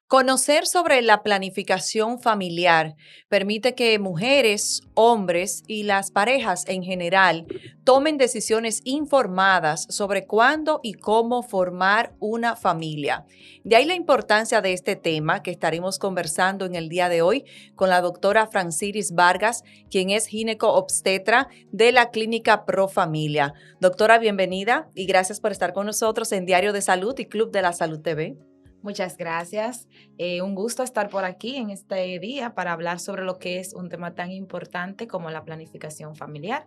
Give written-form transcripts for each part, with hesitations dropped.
Conocer sobre la planificación familiar permite que mujeres, hombres y las parejas en general tomen decisiones informadas sobre cuándo y cómo formar una familia. De ahí la importancia de este tema que estaremos conversando en el día de hoy con la doctora Franciris Vargas, quien es gineco-obstetra de la Clínica Pro Familia. Doctora, bienvenida y gracias por estar con nosotros en Diario de Salud y Club de la Salud TV. Muchas gracias. Un gusto estar por aquí en este día para hablar sobre lo que es un tema tan importante como la planificación familiar.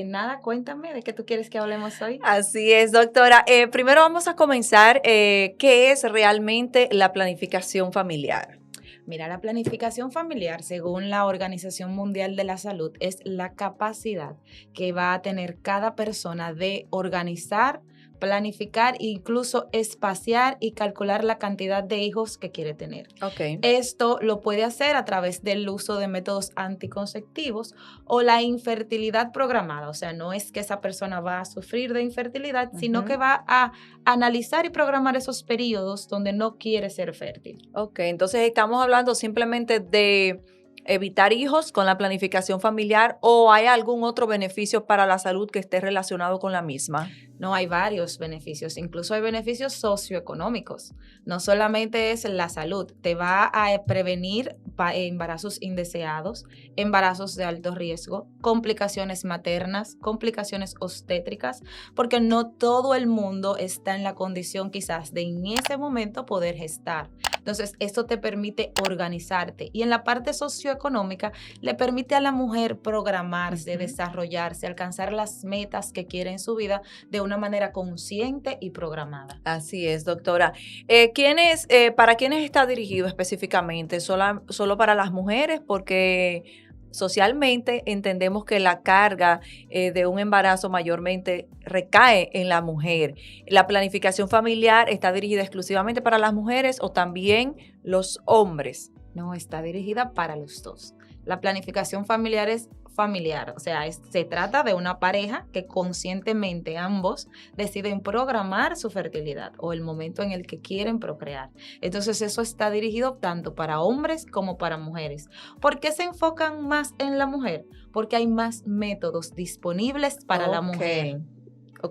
Nada, cuéntame de qué tú quieres que hablemos hoy. Así es, doctora. Primero vamos a comenzar. ¿Qué es realmente la planificación familiar? Mira, la planificación familiar, según la Organización Mundial de la Salud, es la capacidad que va a tener cada persona de organizar, planificar, incluso espaciar y calcular la cantidad de hijos que quiere tener. Ok. Esto lo puede hacer a través del uso de métodos anticonceptivos o la infertilidad programada. O sea, no es que esa persona va a sufrir de infertilidad, sino que Ujú. va a analizar y programar esos periodos donde no quiere ser fértil. Ok, entonces estamos hablando simplemente de evitar hijos con la planificación familiar o hay algún otro beneficio para la salud que esté relacionado con la misma. No, hay varios beneficios, incluso hay beneficios socioeconómicos. No solamente es la salud, te va a prevenir embarazos indeseados, embarazos de alto riesgo, complicaciones maternas, complicaciones obstétricas, porque no todo el mundo está en la condición quizás de en ese momento poder gestar. Entonces, esto te permite organizarte y en la parte socioeconómica le permite a la mujer programarse, Ujú. desarrollarse, alcanzar las metas que quiere en su vida de una manera consciente y programada. Así es, doctora. ¿Para quiénes está dirigido específicamente? ¿Solo para las mujeres? Porque socialmente entendemos que la carga de un embarazo mayormente recae en la mujer. ¿La planificación familiar está dirigida exclusivamente para las mujeres o también los hombres? No, está dirigida para los dos. La planificación familiar es familiar, o sea, se trata de una pareja que conscientemente ambos deciden programar su fertilidad o el momento en el que quieren procrear. Entonces eso está dirigido tanto para hombres como para mujeres. ¿Por qué se enfocan más en la mujer? Porque hay más métodos disponibles para la Ok. mujer.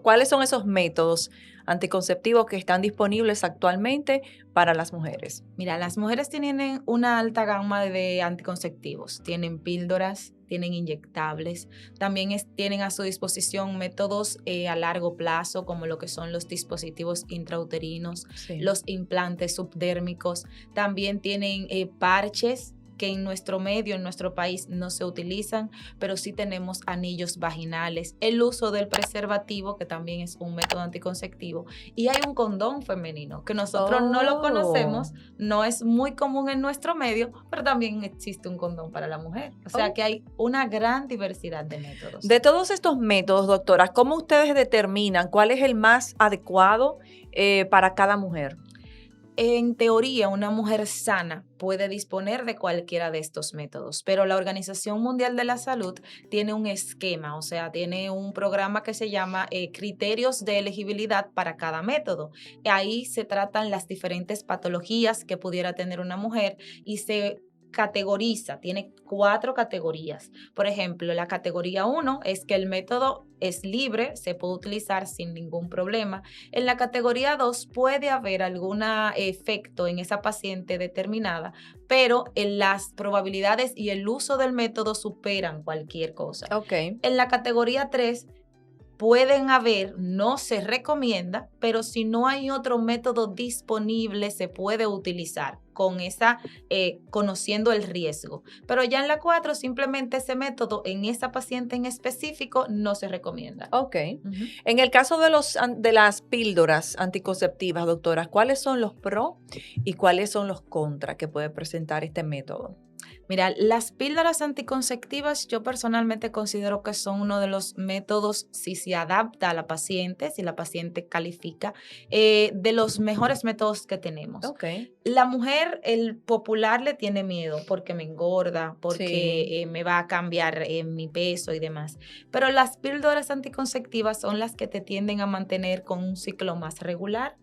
¿Cuáles son esos métodos anticonceptivos que están disponibles actualmente para las mujeres? Mira, las mujeres tienen una alta gama de anticonceptivos. Tienen píldoras, tienen inyectables, también tienen a su disposición métodos a largo plazo, como lo que son los dispositivos intrauterinos, Sí. los implantes subdérmicos, también tienen parches que en nuestro medio, en nuestro país, no se utilizan, pero sí tenemos anillos vaginales, el uso del preservativo, que también es un método anticonceptivo, y hay un condón femenino, que nosotros no lo Oh. conocemos, no es muy común en nuestro medio, pero también existe un condón para la mujer. O sea Oh. que hay una gran diversidad de métodos. De todos estos métodos, doctora, ¿cómo ustedes determinan cuál es el más adecuado para cada mujer? En teoría, una mujer sana puede disponer de cualquiera de estos métodos, pero la Organización Mundial de la Salud tiene un esquema, o sea, tiene un programa que se llama criterios de elegibilidad para cada método. Ahí se tratan las diferentes patologías que pudiera tener una mujer y se categoriza, tiene 4 categorías. Por ejemplo, la categoría 1 es que el método es libre, se puede utilizar sin ningún problema. En la categoría 2 puede haber algún efecto en esa paciente determinada, pero en las probabilidades y el uso del método superan cualquier cosa. Ok. En la categoría 3 pueden haber, no se recomienda, pero si no hay otro método disponible, se puede utilizar con esa, conociendo el riesgo. Pero ya en la 4 simplemente ese método en esa paciente en específico no se recomienda. Ok. Ujú. En el caso de las píldoras anticonceptivas, doctora, ¿cuáles son los pros y cuáles son los contras que puede presentar este método? Mira, las píldoras anticonceptivas yo personalmente considero que son uno de los métodos, si se adapta a la paciente, si la paciente califica, de los mejores métodos que tenemos. Ok. La mujer, el popular le tiene miedo porque me engorda, Sí. porque me va a cambiar mi peso y demás. Pero las píldoras anticonceptivas son las que te tienden a mantener con un ciclo más regular,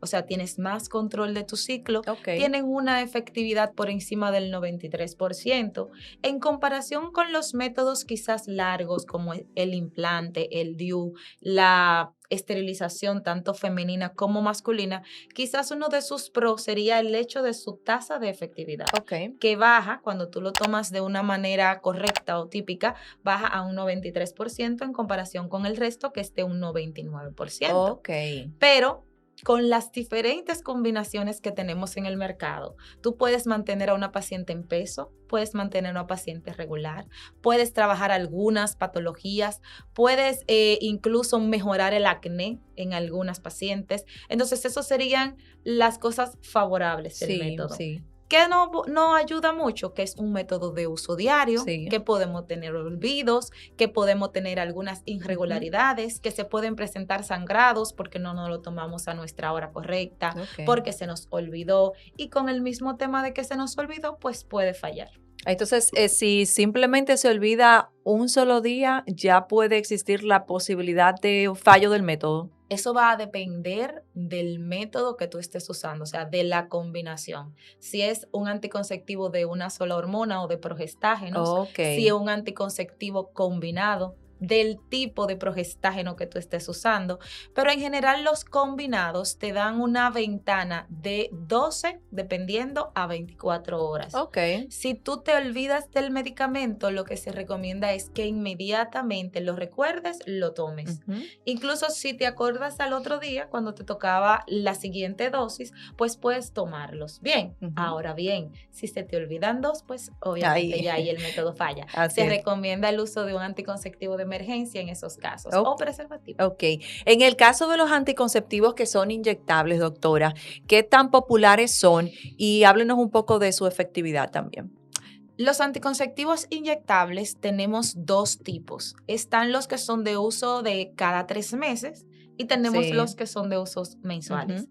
o sea, tienes más control de tu ciclo, Ok. tienen una efectividad por encima del 93%, en comparación con los métodos quizás largos como el implante, el DIU, la esterilización tanto femenina como masculina. Quizás uno de sus pros sería el hecho de su tasa de efectividad, Ok. que baja cuando tú lo tomas de una manera correcta o típica, baja a un 93% en comparación con el resto que esté un 99%. Ok. Pero con las diferentes combinaciones que tenemos en el mercado, tú puedes mantener a una paciente en peso, puedes mantener a una paciente regular, puedes trabajar algunas patologías, puedes incluso mejorar el acné en algunas pacientes. Entonces, esas serían las cosas favorables del Sí, método. sí, Que no ayuda mucho, que es un método de uso diario, sí. que podemos tener olvidos, que podemos tener algunas Ujú. irregularidades, que se pueden presentar sangrados porque no nos lo tomamos a nuestra hora correcta, Ok. porque se nos olvidó, y con el mismo tema de que se nos olvidó, pues puede fallar. Entonces, si simplemente se olvida un solo día, ya puede existir la posibilidad de un fallo del método. Eso va a depender del método que tú estés usando, o sea, de la combinación. Si es un anticonceptivo de una sola hormona o de progestágenos, Ok. si es un anticonceptivo combinado, del tipo de progestágeno que tú estés usando. Pero en general los combinados te dan una ventana de 12, dependiendo, a 24 horas. Ok. Si tú te olvidas del medicamento, lo que se recomienda es que inmediatamente lo recuerdes, lo tomes. Ujú. Incluso si te acuerdas al otro día, cuando te tocaba la siguiente dosis, pues puedes tomarlos. Bien, Ujú. ahora bien, si se te olvidan dos, pues obviamente Ahí. ya ahí el método falla. Así Se es. recomienda el uso de un anticonceptivo de emergencia en esos casos Ok. o preservativo. Ok. En el caso de los anticonceptivos que son inyectables, doctora, ¿qué tan populares son? Y háblenos un poco de su efectividad también. Los anticonceptivos inyectables tenemos dos tipos. Están los que son de uso de cada 3 meses y tenemos Sí. los que son de usos mensuales. Ujú.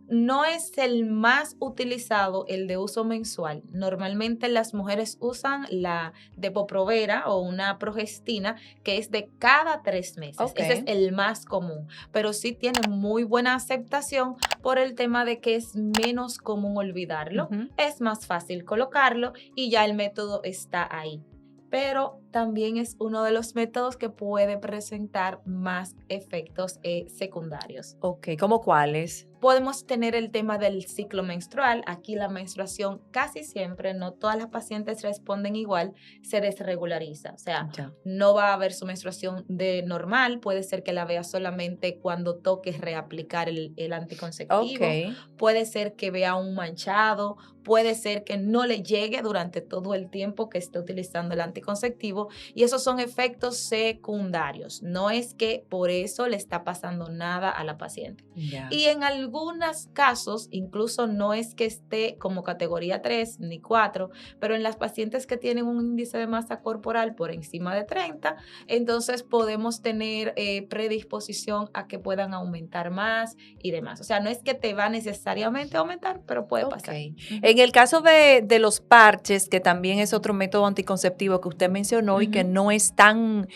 No es el más utilizado el de uso mensual. Normalmente las mujeres usan la Depo-Provera o una progestina que es de cada 3 meses. Ok. Ese es el más común, pero sí tiene muy buena aceptación por el tema de que es menos común olvidarlo, Ujú. es más fácil colocarlo y ya el método está ahí. Pero también es uno de los métodos que puede presentar más efectos secundarios. Ok. ¿Cómo cuáles? Podemos tener el tema del ciclo menstrual. Aquí la menstruación casi siempre, no todas las pacientes responden igual, se desregulariza. O sea, Ya. no va a haber su menstruación de normal, puede ser que la vea solamente cuando toque reaplicar el Ok. anticonceptivo, puede ser que vea un manchado, puede ser que no le llegue durante todo el tiempo que esté utilizando el anticonceptivo y esos son efectos secundarios. No es que por eso le está pasando nada a la paciente. Ya. Y en algunos casos, incluso no es que esté como categoría 3 ni 4, pero en las pacientes que tienen un índice de masa corporal por encima de 30, entonces podemos tener predisposición a que puedan aumentar más y demás. O sea, no es que te va necesariamente a aumentar, pero puede Ok. pasar. En el caso de los parches, que también es otro método anticonceptivo que usted mencionó y que Ujú. no es tan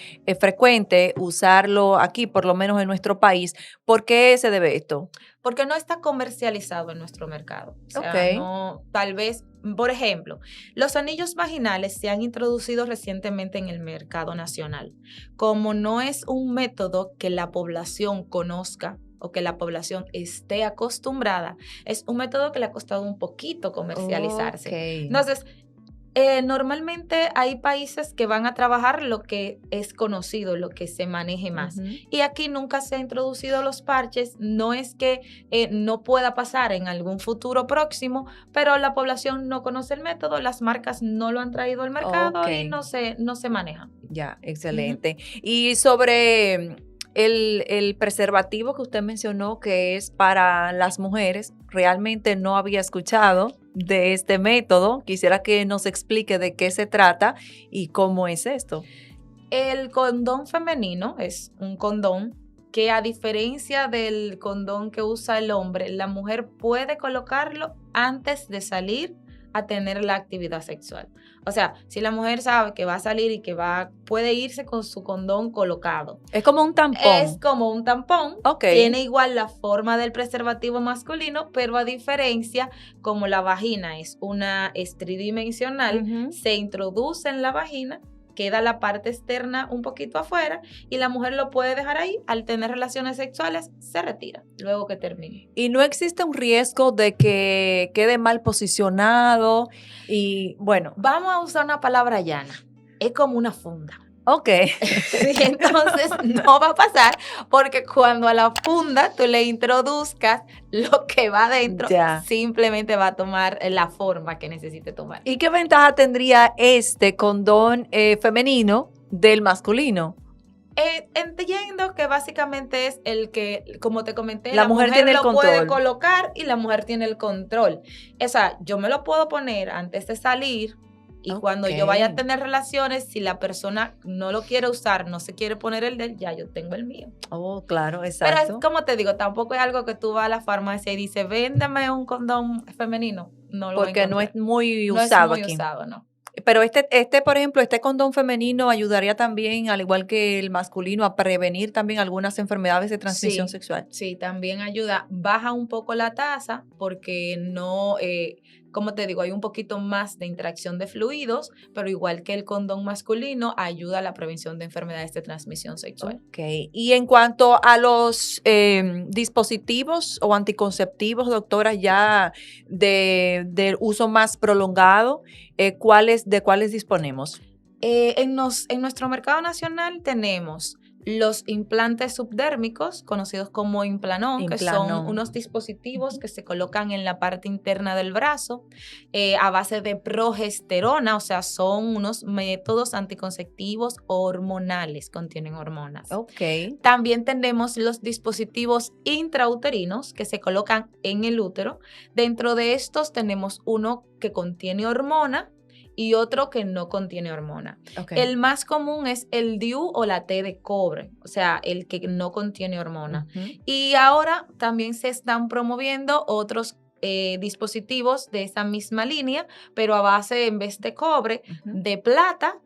frecuente usarlo aquí, por lo menos en nuestro país, ¿por qué se debe esto? Porque no está comercializado en nuestro mercado. O Ok. sea, no, tal vez, por ejemplo, los anillos vaginales se han introducido recientemente en el mercado nacional. Como no es un método que la población conozca o que la población esté acostumbrada, es un método que le ha costado un poquito Ok. comercializarse. Entonces, normalmente hay países que van a trabajar lo que es conocido, lo que se maneje más. Ujú. Y aquí nunca se han introducido los parches. No es que no pueda pasar en algún futuro próximo, pero la población no conoce el método, las marcas no lo han traído al Ok. mercado y no se maneja. Ya, Ujú. excelente. Y sobre el preservativo que usted mencionó que es para las mujeres, realmente no había escuchado de este método. Quisiera que nos explique de qué se trata y cómo es esto. El condón femenino es un condón que, a diferencia del condón que usa el hombre, la mujer puede colocarlo antes de salir a tener la actividad sexual. O sea, si la mujer sabe que va a salir y que puede irse con su condón colocado. Es como un tampón. Es como un tampón. Ok. Tiene igual la forma del preservativo masculino, pero a diferencia, como la vagina es tridimensional, Ujú. se introduce en la vagina, queda la parte externa un poquito afuera y la mujer lo puede dejar ahí. Al tener relaciones sexuales, se retira luego que termine. Y no existe un riesgo de que quede mal posicionado y bueno, Vamos a usar una palabra llana. Es como una funda. ok. Sí, entonces no va a pasar porque cuando a la funda tú le introduzcas lo que va adentro, Ya. simplemente va a tomar la forma que necesite tomar. ¿Y qué ventaja tendría este condón femenino del masculino? Entiendo que básicamente es el que, como te comenté, La mujer tiene el lo puede control. colocar y la mujer tiene el control. O sea, yo me lo puedo poner antes de salir y cuando yo vaya a Ok. tener relaciones, si la persona no lo quiere usar, no se quiere poner el de él, ya yo tengo el mío. Oh, claro, Pero es exacto. como te digo, tampoco es algo que tú vas a la farmacia y dices, véndame un condón femenino. No lo va a Porque no es encontrar. muy No es usado muy aquí. usado, ¿no? Pero por ejemplo, este condón femenino ayudaría también, al igual que el masculino, a prevenir también algunas enfermedades de transmisión Sí, sexual. sí, también ayuda. Baja un poco la tasa porque no, como te digo, hay un poquito más de interacción de fluidos, pero igual que el condón masculino, ayuda a la prevención de enfermedades de transmisión sexual. Ok. Y en cuanto a los dispositivos o anticonceptivos, doctora, ya de uso más prolongado, ¿de cuáles disponemos? En nuestro mercado nacional tenemos los implantes subdérmicos, conocidos como Implanon, que son Implanon. unos dispositivos Ujú. que se colocan en la parte interna del brazo a base de progesterona, o sea, son unos métodos anticonceptivos hormonales, contienen hormonas. Ok. También tenemos los dispositivos intrauterinos que se colocan en el útero. Dentro de estos tenemos uno que contiene hormona y otro que no contiene hormona. Ok. El más común es el DIU o la T de cobre, o sea, el que no contiene hormona. Ujú. Y ahora también se están promoviendo otros dispositivos de esa misma línea, pero a base, en vez de cobre, Ujú. de plata.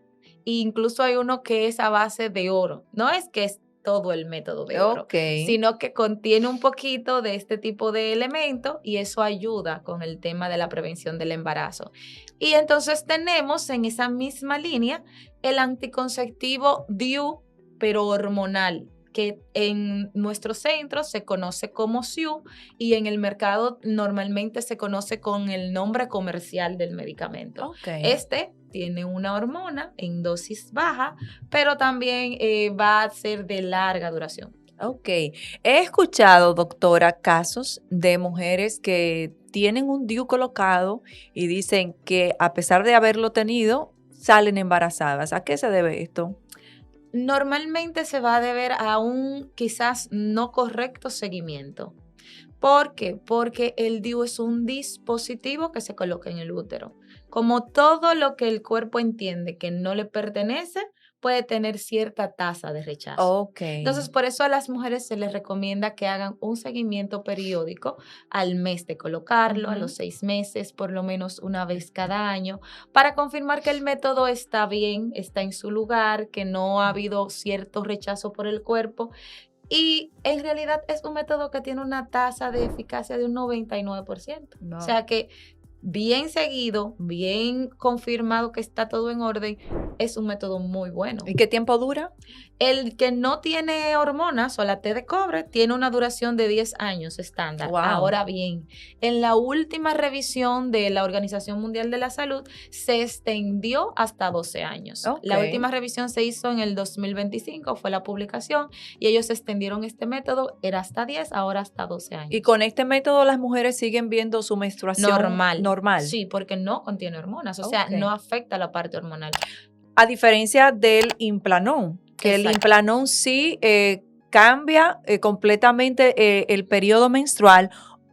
E incluso hay uno que es a base de oro. No es que es todo el método de oro, Ok. sino que contiene un poquito de este tipo de elemento y eso ayuda con el tema de la prevención del embarazo. Y entonces tenemos en esa misma línea el anticonceptivo DIU, pero hormonal, que en nuestros centros se conoce como SIU y en el mercado normalmente se conoce con el nombre comercial del medicamento. Ok. Este tiene una hormona en dosis baja, pero también va a ser de larga duración. Ok. He escuchado, doctora, casos de mujeres que tienen un DIU colocado y dicen que a pesar de haberlo tenido, salen embarazadas. ¿A qué se debe esto? Normalmente se va a deber a un quizás no correcto seguimiento. ¿Por qué? Porque el DIU es un dispositivo que se coloca en el útero. Como todo lo que el cuerpo entiende que no le pertenece, puede tener cierta tasa de rechazo. Ok. Entonces, por eso a las mujeres se les recomienda que hagan un seguimiento periódico al mes de colocarlo, a Ujú. los 6 meses, por lo menos una vez cada año, para confirmar que el método está bien, está en su lugar, que no ha habido cierto rechazo por el cuerpo. Y en realidad es un método que tiene una tasa de eficacia de un 99%. O No. sea que bien seguido, bien confirmado que está todo en orden, es un método muy bueno. ¿Y qué tiempo dura? El que no tiene hormonas o la T de cobre tiene una duración de 10 años estándar. Wow. Ahora bien, en la última revisión de la Organización Mundial de la Salud se extendió hasta 12 años. Ok. La última revisión se hizo en el 2025, fue la publicación, y ellos extendieron este método, era hasta 10, ahora hasta 12 años. Y con este método las mujeres siguen viendo su menstruación normal. Sí, porque no contiene hormonas, o sea, Ok. no afecta la parte hormonal. A diferencia del Implanon, que el Exacto. Implanon sí cambia completamente el periodo menstrual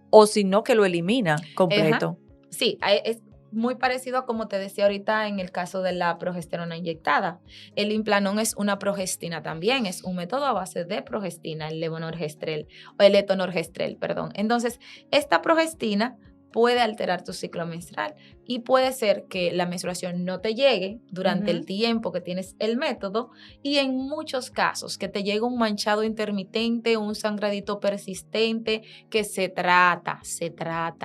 o si no que lo elimina completo. Sí, es muy parecido a como te decía ahorita en el caso de la progesterona inyectada. El Implanon es una progestina también, es un método a base de progestina, el levonorgestrel, o el etonorgestrel, perdón. Entonces, esta progestina puede alterar tu ciclo menstrual y puede ser que la menstruación no te llegue durante el tiempo que tienes el método y en muchos casos que te llegue un manchado intermitente, un sangradito persistente que se trata,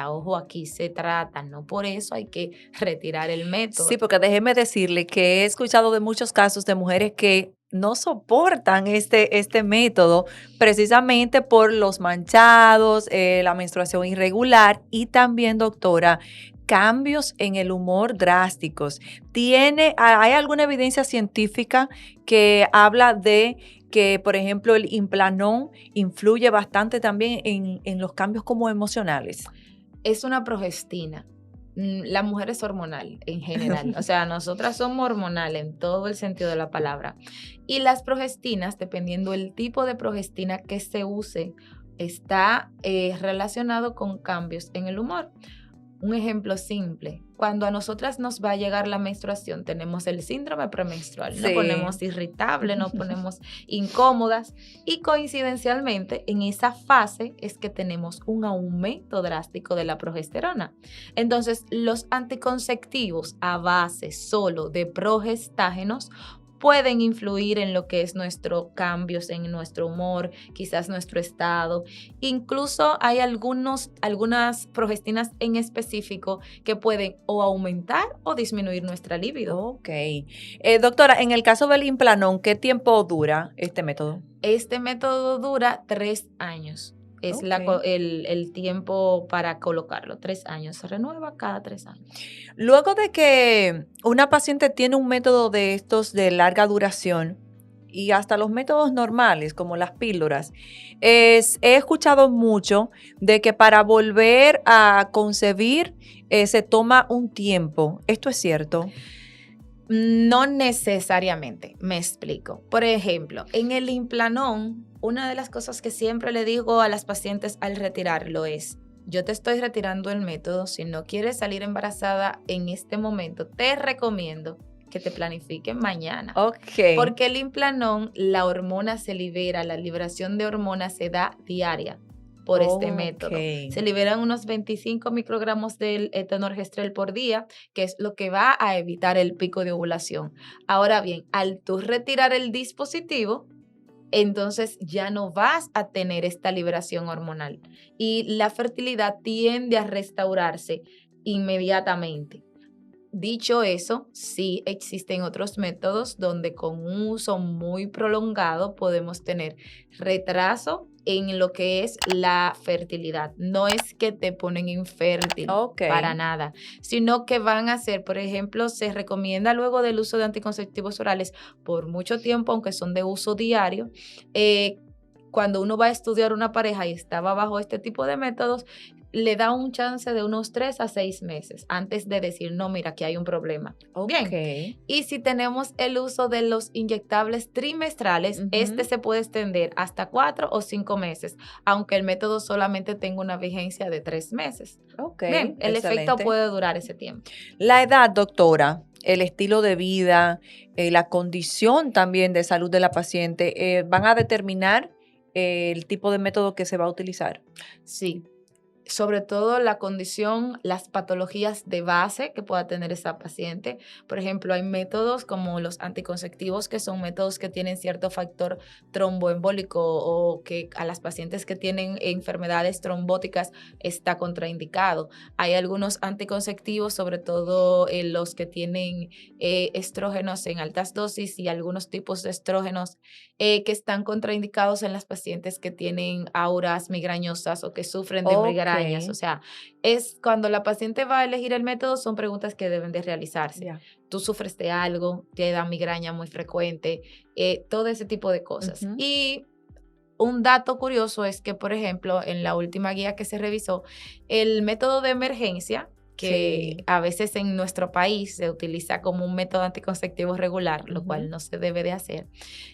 ojo aquí, se trata, no por eso hay que retirar el método. Sí, porque déjeme decirle que he escuchado de muchos casos de mujeres que no soportan este método precisamente por los manchados, la menstruación irregular y también, doctora, cambios en el humor drásticos. ¿Hay alguna evidencia científica que habla de que, por ejemplo, el Implanon influye bastante también en los cambios como emocionales? Es una progestina. La mujer es hormonal en general, o sea, nosotras somos hormonales en todo el sentido de la palabra. Y las progestinas, dependiendo del tipo de progestina que se use, está relacionado con cambios en el humor. Un ejemplo simple, cuando a nosotras nos va a llegar la menstruación, tenemos el síndrome premenstrual, nos ponemos irritables, nos ponemos incómodas y coincidencialmente en esa fase es que tenemos un aumento drástico de la progesterona. Entonces, los anticonceptivos a base solo de progestágenos pueden influir en lo que es nuestros cambios en nuestro humor, quizás nuestro estado. Incluso hay algunas progestinas en específico que pueden o aumentar o disminuir nuestra libido. Ok. Doctora, en el caso del Implanon, ¿qué tiempo dura este método? Este método dura 3 años. Es el tiempo para colocarlo, 3 años. Se renueva cada 3 años. Luego de que una paciente tiene un método de estos de larga duración y hasta los métodos normales, como las píldoras, he escuchado mucho de que para volver a concebir se toma un tiempo. ¿Esto es cierto? No necesariamente, me explico. Por ejemplo, en el Implanon, una de las cosas que siempre le digo a las pacientes al retirarlo es, yo te estoy retirando el método, si no quieres salir embarazada en este momento, te recomiendo que te planifiquen mañana. Ok. Porque el Implanon, la hormona se libera, la liberación de hormonas se da diaria por este método. Se liberan unos 25 microgramos del etonorgestrel por día, que es lo que va a evitar el pico de ovulación. Ahora bien, al tú retirar el dispositivo, entonces ya no vas a tener esta liberación hormonal y la fertilidad tiende a restaurarse inmediatamente. Dicho eso, sí existen otros métodos donde con un uso muy prolongado podemos tener retraso en lo que es la fertilidad. No es que te ponen infértil para nada, sino que van a ser, por ejemplo, se recomienda luego del uso de anticonceptivos orales por mucho tiempo, aunque son de uso diario, cuando uno va a estudiar una pareja y estaba bajo este tipo de métodos, le da un chance de unos 3 a 6 meses antes de decir, no, mira, aquí hay un problema. Bien. Y si tenemos el uso de los inyectables trimestrales, este se puede extender hasta 4 o 5 meses, aunque el método solamente tenga una vigencia de 3 meses. Bien, el efecto puede durar ese tiempo. La edad, doctora, el estilo de vida, la condición también de salud de la paciente, ¿van a determinar el tipo de método que se va a utilizar? Sí. Sobre todo la condición, las patologías de base que pueda tener esa paciente. Por ejemplo, hay métodos como los anticonceptivos que son métodos que tienen cierto factor tromboembólico o que a las pacientes que tienen enfermedades trombóticas está contraindicado. Hay algunos anticonceptivos, sobre todo los que tienen estrógenos en altas dosis y algunos tipos de estrógenos que están contraindicados en las pacientes que tienen auras migrañosas o que sufren de migrañas. O sea, es cuando la paciente va a elegir el método, son preguntas que deben de realizarse. Tú sufres de algo, te da migraña muy frecuente, todo ese tipo de cosas. Y un dato curioso es que, por ejemplo, en la última guía que se revisó, el método de emergencia, que a veces en nuestro país se utiliza como un método anticonceptivo regular, lo cual no se debe de hacer.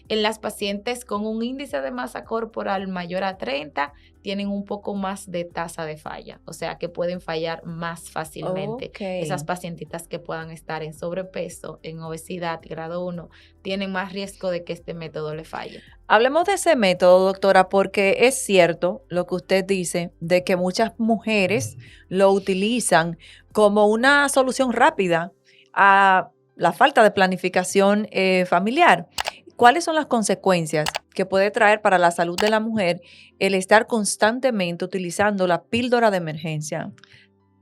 En las pacientes con un índice de masa corporal mayor a 30, tienen un poco más de tasa de falla, o sea, que pueden fallar más fácilmente. Esas pacientitas que puedan estar en sobrepeso, en obesidad, grado 1, tienen más riesgo de que este método le falle. Hablemos de ese método, doctora, porque es cierto lo que usted dice de que muchas mujeres lo utilizan como una solución rápida a la falta de planificación familiar. ¿Cuáles son las consecuencias que puede traer para la salud de la mujer el estar constantemente utilizando la píldora de emergencia?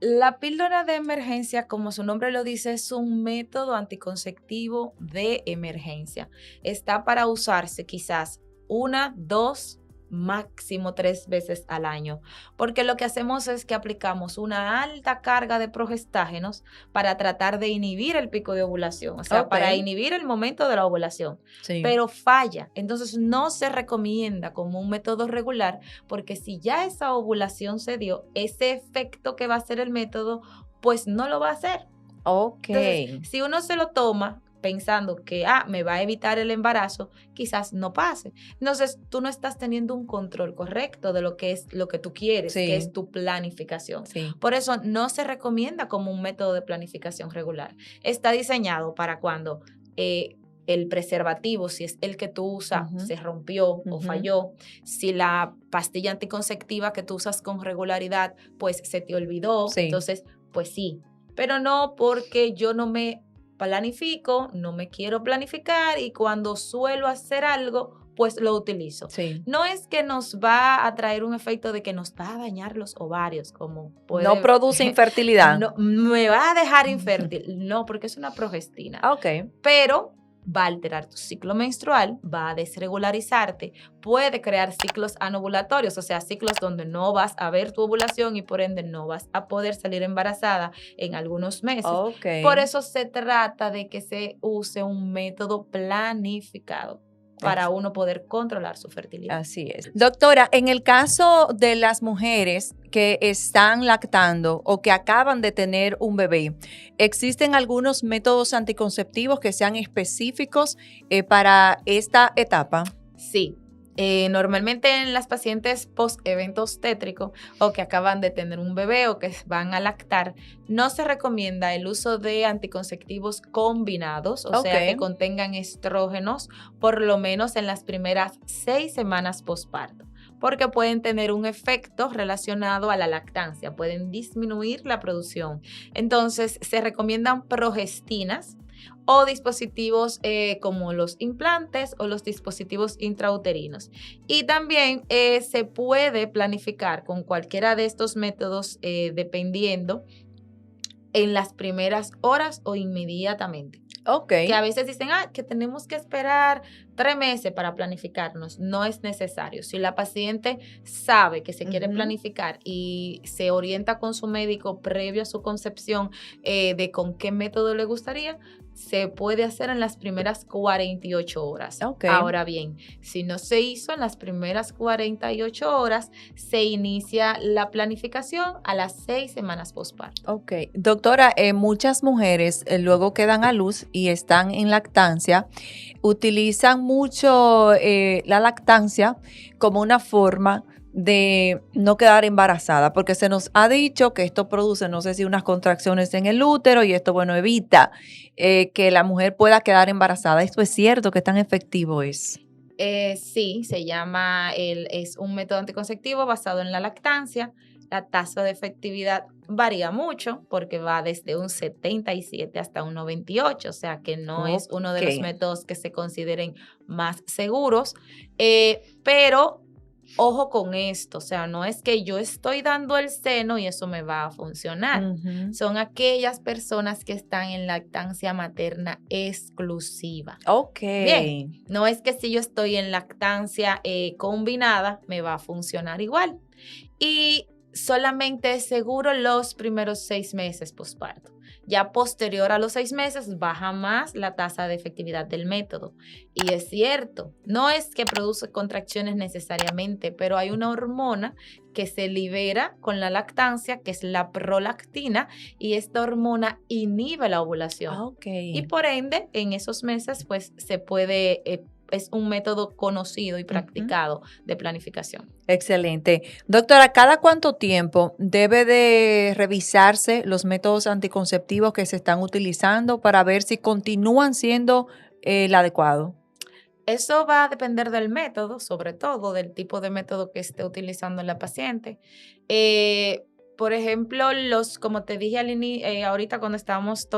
La píldora de emergencia, como su nombre lo dice, es un método anticonceptivo de emergencia. Está para usarse quizás 1, 2, máximo 3 veces al año, porque lo que hacemos es que aplicamos una alta carga de progestágenos para tratar de inhibir el pico de ovulación, o sea, para inhibir el momento de la ovulación, pero falla. Entonces no se recomienda como un método regular, porque si ya esa ovulación se dio, ese efecto que va a hacer el método, pues no lo va a hacer. Entonces, si uno se lo toma pensando que me va a evitar el embarazo, quizás no pase. Entonces, tú no estás teniendo un control correcto de lo que es lo que tú quieres, que es tu planificación. Por eso no se recomienda como un método de planificación regular. Está diseñado para cuando el preservativo, si es el que tú usas, se rompió o falló, si la pastilla anticonceptiva que tú usas con regularidad, pues se te olvidó, entonces, pues sí. Pero no porque yo no me planifico, no me quiero planificar y cuando suelo hacer algo, pues lo utilizo. No es que nos va a traer un efecto de que nos va a dañar los ovarios, como puede... No produce infertilidad. No, me va a dejar infértil. No, porque es una progestina. Pero va a alterar tu ciclo menstrual, va a desregularizarte, puede crear ciclos anovulatorios, o sea, ciclos donde no vas a ver tu ovulación y por ende no vas a poder salir embarazada en algunos meses. Por eso se trata de que se use un método planificado para uno poder controlar su fertilidad. Así es. Doctora, en el caso de las mujeres que están lactando o que acaban de tener un bebé, ¿existen algunos métodos anticonceptivos que sean específicos para esta etapa? Sí. Normalmente en las pacientes post-evento obstétrico o que acaban de tener un bebé o que van a lactar, no se recomienda el uso de anticonceptivos combinados, o sea, que contengan estrógenos por lo menos en las primeras 6 semanas postparto, porque pueden tener un efecto relacionado a la lactancia, pueden disminuir la producción. Entonces, se recomiendan progestinas o dispositivos como los implantes o los dispositivos intrauterinos. Y también se puede planificar con cualquiera de estos métodos dependiendo en las primeras horas o inmediatamente. Que a veces dicen que tenemos que esperar 3 meses para planificarnos. No es necesario. Si la paciente sabe que se quiere planificar y se orienta con su médico previo a su concepción de con qué método le gustaría, se puede hacer en las primeras 48 horas. Ahora bien, si no se hizo en las primeras 48 horas, se inicia la planificación a las 6 semanas postparto. Doctora, muchas mujeres luego que dan a luz y están en lactancia, utilizan mucho la lactancia como una forma de no quedar embarazada, porque se nos ha dicho que esto produce, no sé si unas contracciones en el útero y esto, bueno, evita que la mujer pueda quedar embarazada. ¿Esto es cierto? ¿Qué tan efectivo es? Sí, es un método anticonceptivo basado en la lactancia. La tasa de efectividad varía mucho porque va desde un 77 hasta un 98, o sea que no es uno de los métodos que se consideren más seguros, pero ojo con esto, o sea, no es que yo estoy dando el seno y eso me va a funcionar. Son aquellas personas que están en lactancia materna exclusiva. Bien, no es que si yo estoy en lactancia combinada, me va a funcionar igual. Y solamente es seguro los primeros 6 meses postparto. Ya posterior a los 6 meses baja más la tasa de efectividad del método. Y es cierto, no es que produce contracciones necesariamente, pero hay una hormona que se libera con la lactancia, que es la prolactina, y esta hormona inhibe la ovulación. Y por ende, en esos meses, pues se puede es un método conocido y practicado de planificación. Excelente. Doctora, ¿cada cuánto tiempo debe de revisarse los métodos anticonceptivos que se están utilizando para ver si continúan siendo el adecuado? Eso va a depender del método, sobre todo del tipo de método que esté utilizando la paciente. Eh, por ejemplo, como te dije ahorita cuando estábamos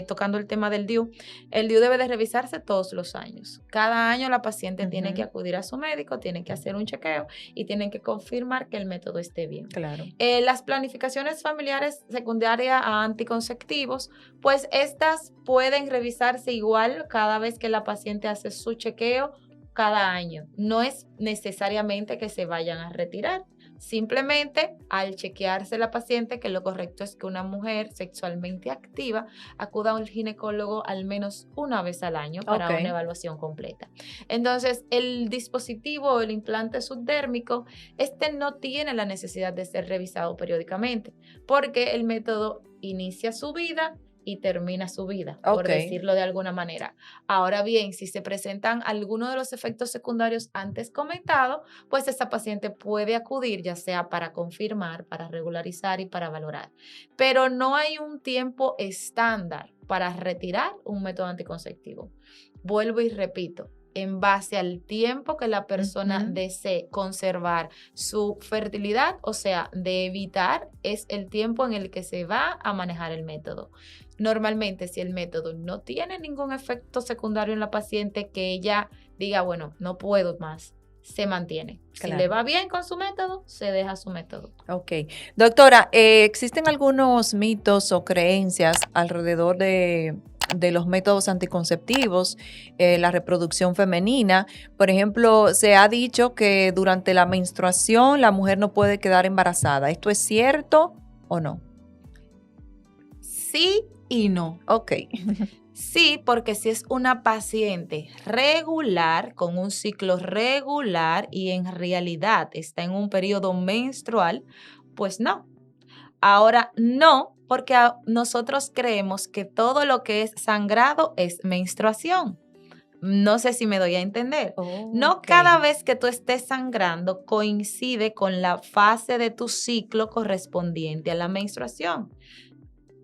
tocando el tema del DIU, el DIU debe de revisarse todos los años. Cada año la paciente tiene que Ujú, acudir a su médico, tiene que hacer un chequeo y tienen que confirmar que el método esté bien. claro. Las planificaciones familiares secundarias a anticonceptivos, pues estas pueden revisarse igual cada vez que la paciente hace su chequeo cada año. No es necesariamente que se vayan a retirar. Simplemente al chequearse la paciente, que lo correcto es que una mujer sexualmente activa acuda a un ginecólogo al menos una vez al año para una Ok. evaluación completa. Entonces, el dispositivo o el implante subdérmico, este no tiene la necesidad de ser revisado periódicamente, porque el método inicia su vida y termina su vida, por Ok. decirlo de alguna manera. Ahora bien, si se presentan algunos de los efectos secundarios antes comentados, pues esa paciente puede acudir ya sea para confirmar, para regularizar y para valorar. Pero no hay un tiempo estándar para retirar un método anticonceptivo. Vuelvo y repito, en base al tiempo que la persona Ujú. desee conservar su fertilidad, o sea, de evitar, es el tiempo en el que se va a manejar el método. Normalmente, si el método no tiene ningún efecto secundario en la paciente que ella diga, bueno, no puedo más, se mantiene. Si le Claro. va bien con su método, se deja su método. Ok. Doctora, ¿existen algunos mitos o creencias alrededor de los métodos anticonceptivos, la reproducción femenina? Por ejemplo, se ha dicho que durante la menstruación la mujer no puede quedar embarazada. ¿Esto es cierto o no? Sí y no. Ok. Sí, porque si es una paciente regular, con un ciclo regular y en realidad está en un periodo menstrual, pues no. Ahora no, porque nosotros creemos que todo lo que es sangrado es menstruación. No sé si me doy a entender. No Ok. cada vez que tú estés sangrando coincide con la fase de tu ciclo correspondiente a la menstruación.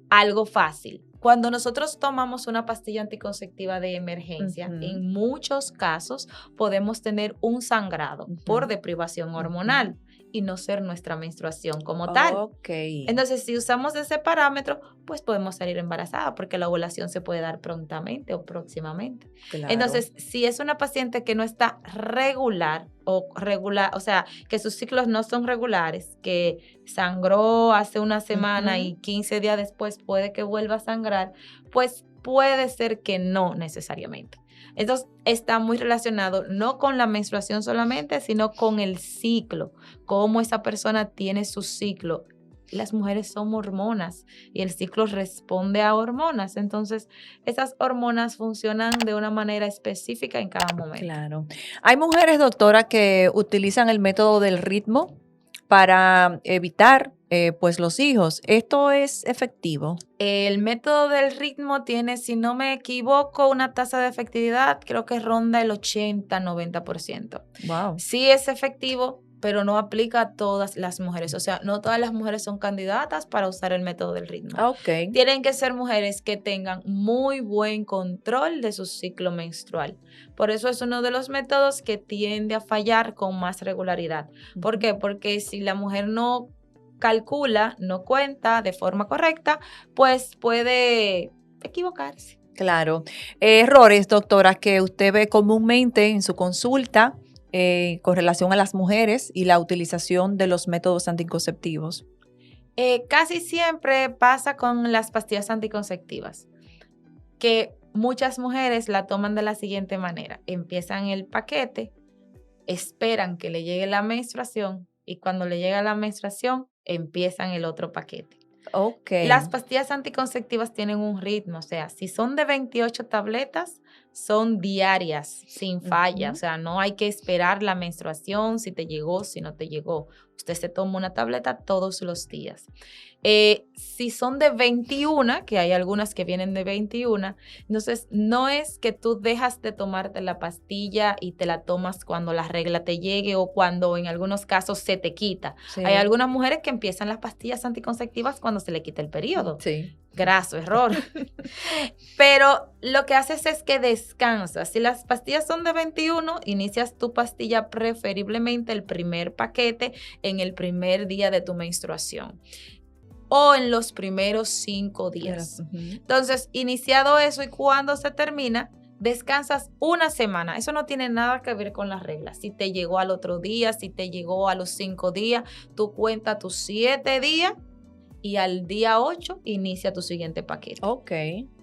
Algo fácil. Cuando nosotros tomamos una pastilla anticonceptiva de emergencia, Ujú, en muchos casos podemos tener un sangrado ujú, por deprivación ujú. hormonal y no ser nuestra menstruación como tal. Ok. Entonces, si usamos ese parámetro, pues podemos salir embarazada porque la ovulación se puede dar prontamente o próximamente. Claro. Entonces, si es una paciente que no está regular, o sea, que sus ciclos no son regulares, que sangró hace una semana Ujú. y 15 días después puede que vuelva a sangrar, pues puede ser que no necesariamente. Entonces, está muy relacionado no con la menstruación solamente, sino con el ciclo, cómo esa persona tiene su ciclo. Las mujeres son hormonas y el ciclo responde a hormonas. Entonces, esas hormonas funcionan de una manera específica en cada momento. Claro. Hay mujeres, doctora, que utilizan el método del ritmo para evitar, pues, los hijos. ¿Esto es efectivo? El método del ritmo tiene, si no me equivoco, una tasa de efectividad, creo que ronda el 80-90%. Wow. Sí es efectivo, pero no aplica a todas las mujeres. O sea, no todas las mujeres son candidatas para usar el método del ritmo. Ok, Tienen que ser mujeres que tengan muy buen control de su ciclo menstrual. Por eso es uno de los métodos que tiende a fallar con más regularidad. ¿Por ujú, qué? Porque si la mujer no calcula, no cuenta de forma correcta, pues puede equivocarse. claro. Errores, doctora, que usted ve comúnmente en su consulta con relación a las mujeres y la utilización de los métodos anticonceptivos. Casi siempre pasa con las pastillas anticonceptivas, que muchas mujeres la toman de la siguiente manera. Empiezan el paquete, esperan que le llegue la menstruación y cuando le llega la menstruación empiezan el otro paquete. Ok, Las pastillas anticonceptivas tienen un ritmo, o sea, si son de 28 tabletas, son diarias, sin falla. O Ujú. sea, no hay que esperar la menstruación, si te llegó, si no te llegó. Usted se toma una tableta todos los días. Si son de 21, que hay algunas que vienen de 21, entonces no es que tú dejas de tomarte la pastilla y te la tomas cuando la regla te llegue o cuando en algunos casos se te quita. Hay Sí, algunas mujeres que empiezan las pastillas anticonceptivas cuando se le quita el periodo. sí. Graso error. Pero lo que haces es que descansas. Si las pastillas son de 21, inicias tu pastilla preferiblemente el primer paquete en el primer día de tu menstruación o en los primeros 5 días. Ujú. Entonces, iniciado eso y cuando se termina, descansas una semana. Eso no tiene nada que ver con las reglas. Si te llegó al otro día, si te llegó a los 5 días, tú cuenta tus 7 días y al día 8 inicia tu siguiente paquete. Ok,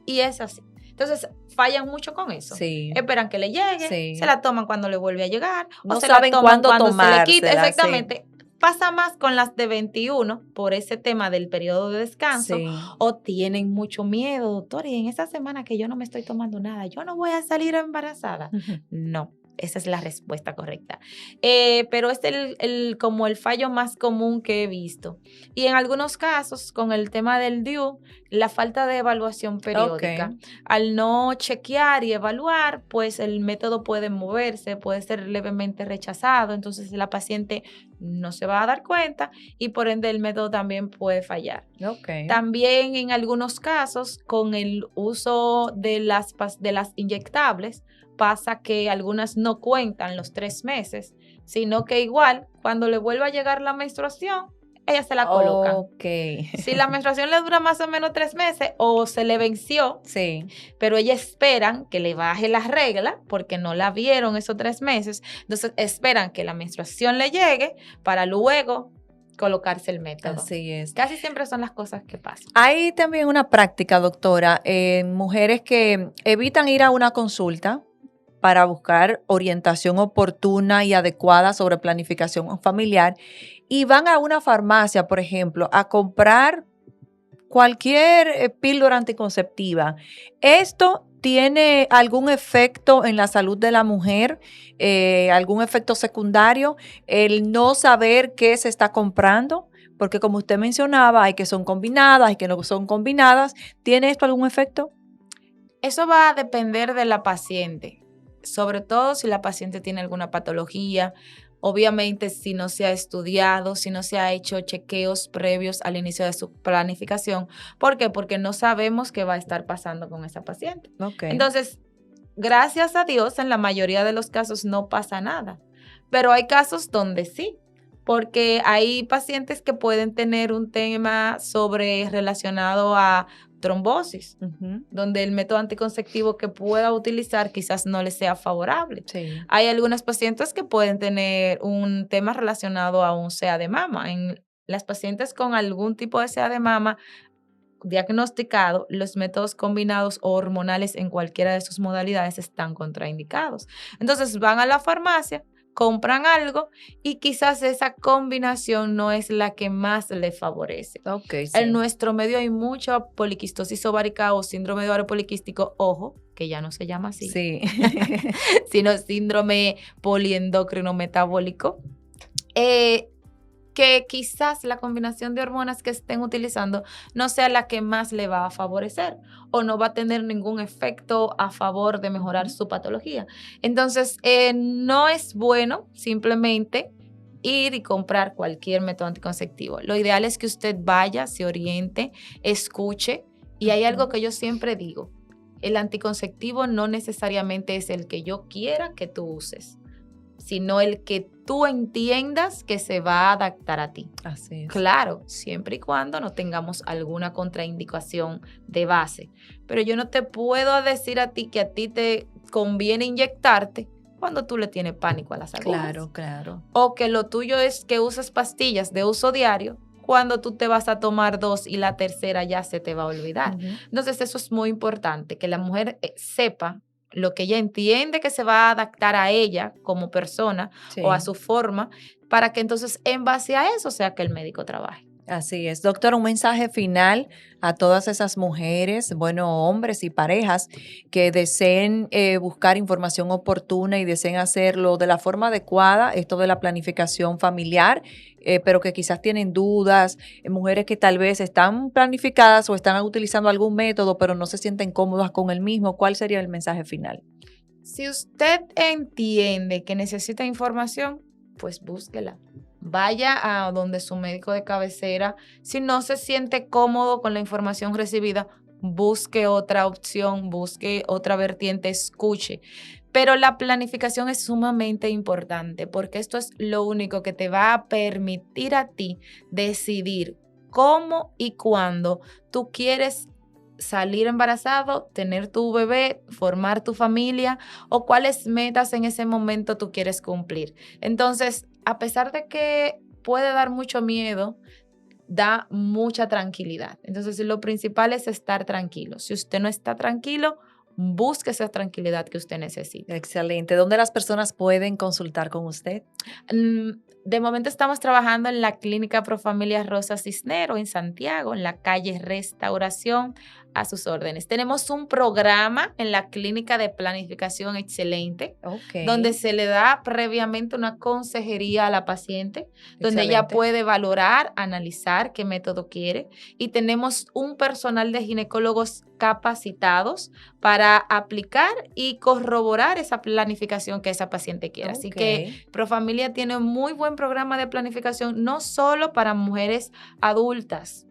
Y es así. Entonces, fallan mucho con eso. sí, Esperan que le llegue, sí. se la toman cuando le vuelve a llegar, o No se la saben toman cuándo cuando se le quita. tomársela, sí. Exactamente. Pasa más con las de 21 por ese tema del periodo de descanso, Sí. o tienen mucho miedo, doctor, y en esa semana que yo no me estoy tomando nada, yo no voy a salir embarazada. Ujú. No. Esa es la respuesta correcta. Pero es como el fallo más común que he visto. Y en algunos casos, con el tema del DIU, la falta de evaluación periódica. Ok. Al no chequear y evaluar, pues el método puede moverse, puede ser levemente rechazado, entonces la paciente no se va a dar cuenta y por ende el método también puede fallar. Ok. También en algunos casos, con el uso de de las inyectables, pasa que algunas no cuentan los 3 meses, sino que igual, cuando le vuelva a llegar la menstruación, ellas se la colocan. Ok. Si la menstruación le dura más o menos 3 meses o se le venció, Sí. pero ellas esperan que le baje la regla porque no la vieron esos 3 meses, entonces esperan que la menstruación le llegue para luego colocarse el método. Así es. Casi siempre son las cosas que pasan. Hay también una práctica, doctora, en mujeres que evitan ir a una consulta para buscar orientación oportuna y adecuada sobre planificación familiar y van a una farmacia, por ejemplo, a comprar cualquier píldora anticonceptiva. ¿Esto tiene algún efecto en la salud de la mujer? ¿Algún efecto secundario? El no saber qué se está comprando. Porque como usted mencionaba, hay que son combinadas, hay que no son combinadas. ¿Tiene esto algún efecto? Eso va a depender de la paciente, sobre todo si la paciente tiene alguna patología. Obviamente, si no se ha estudiado, si no se ha hecho chequeos previos al inicio de su planificación. ¿Por qué? Porque no sabemos qué va a estar pasando con esa paciente. Ok. Entonces, gracias a Dios, en la mayoría de los casos no pasa nada, pero hay casos donde sí, porque hay pacientes que pueden tener un tema relacionado a trombosis, Ujú. donde el método anticonceptivo que pueda utilizar quizás no le sea favorable. Sí. Hay algunas pacientes que pueden tener un tema relacionado a un SEA de mama. En las pacientes con algún tipo de SEA de mama diagnosticado, los métodos combinados o hormonales en cualquiera de sus modalidades están contraindicados. Entonces van a la farmacia, compran algo y quizás esa combinación no es la que más le favorece. Ok, En sí. nuestro medio hay mucha poliquistosis ovárica o síndrome de ovario poliquístico, ojo, que ya no se llama así, Sí. sino síndrome poliendocrino metabólico. Que quizás la combinación de hormonas que estén utilizando no sea la que más le va a favorecer o no va a tener ningún efecto a favor de mejorar Ujú. su patología. Entonces, no es bueno simplemente ir y comprar cualquier método anticonceptivo. Lo ideal es que usted vaya, se oriente, escuche. Y hay algo Ujú. que yo siempre digo, el anticonceptivo no necesariamente es el que yo quiera que tú uses, sino el que tú entiendas que se va a adaptar a ti. Así es. Claro, siempre y cuando no tengamos alguna contraindicación de base. Pero yo no te puedo decir a ti que a ti te conviene inyectarte cuando tú le tienes pánico a las agujas. Claro, claro. O que lo tuyo es que uses pastillas de uso diario cuando tú te vas a tomar 2 y la tercera ya se te va a olvidar. Ujú. Entonces eso es muy importante, que la mujer sepa lo que ella entiende que se va a adaptar a ella como persona o a Sí. su forma, para que entonces en base a eso sea que el médico trabaje. Así es. Doctora, un mensaje final a todas esas mujeres, bueno, hombres y parejas que deseen buscar información oportuna y deseen hacerlo de la forma adecuada, esto de la planificación familiar, pero que quizás tienen dudas, mujeres que tal vez están planificadas o están utilizando algún método, pero no se sienten cómodas con el mismo. ¿Cuál sería el mensaje final? Si usted entiende que necesita información, pues búsquela. Vaya a donde su médico de cabecera. Si no se siente cómodo con la información recibida, busque otra opción, busque otra vertiente, escuche. Pero la planificación es sumamente importante porque esto es lo único que te va a permitir a ti decidir cómo y cuándo tú quieres salir embarazado, tener tu bebé, formar tu familia o cuáles metas en ese momento tú quieres cumplir. Entonces, a pesar de que puede dar mucho miedo, da mucha tranquilidad. Entonces, lo principal es estar tranquilo. Si usted no está tranquilo, busque esa tranquilidad que usted necesita. Excelente. ¿Dónde las personas pueden consultar con usted? De momento estamos trabajando en la Clínica Profamilia Rosa Cisnero en Santiago, en la calle Restauración, a sus órdenes. Tenemos un programa en la Clínica de Planificación Excelente, Ok, donde se le da previamente una consejería a la paciente, donde ella excelente. puede valorar, analizar qué método quiere. Y tenemos un personal de ginecólogos capacitados para aplicar y corroborar esa planificación que esa paciente quiere. Así Ok. que Profamilia tiene un muy buen programa de planificación, no solo para mujeres adultas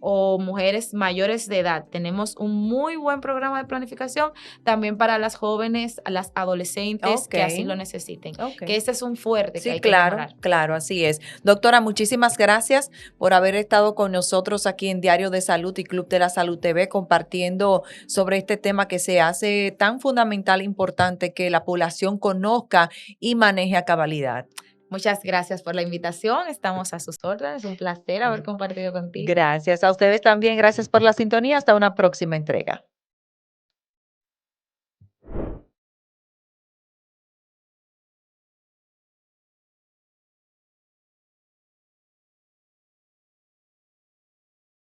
o mujeres mayores de edad. Tenemos un muy buen programa de planificación también para las jóvenes, a las adolescentes Ok, que así lo necesiten, ok. que ese es un fuerte que Sí, hay que claro, mejorar. claro, así es. Doctora, muchísimas gracias por haber estado con nosotros aquí en Diario de Salud y Club de la Salud TV compartiendo sobre este tema que se hace tan fundamental e importante que la población conozca y maneje a cabalidad. Muchas gracias por la invitación. Estamos a sus órdenes. Un placer haber compartido contigo. Gracias a ustedes también, gracias por la sintonía. Hasta una próxima entrega.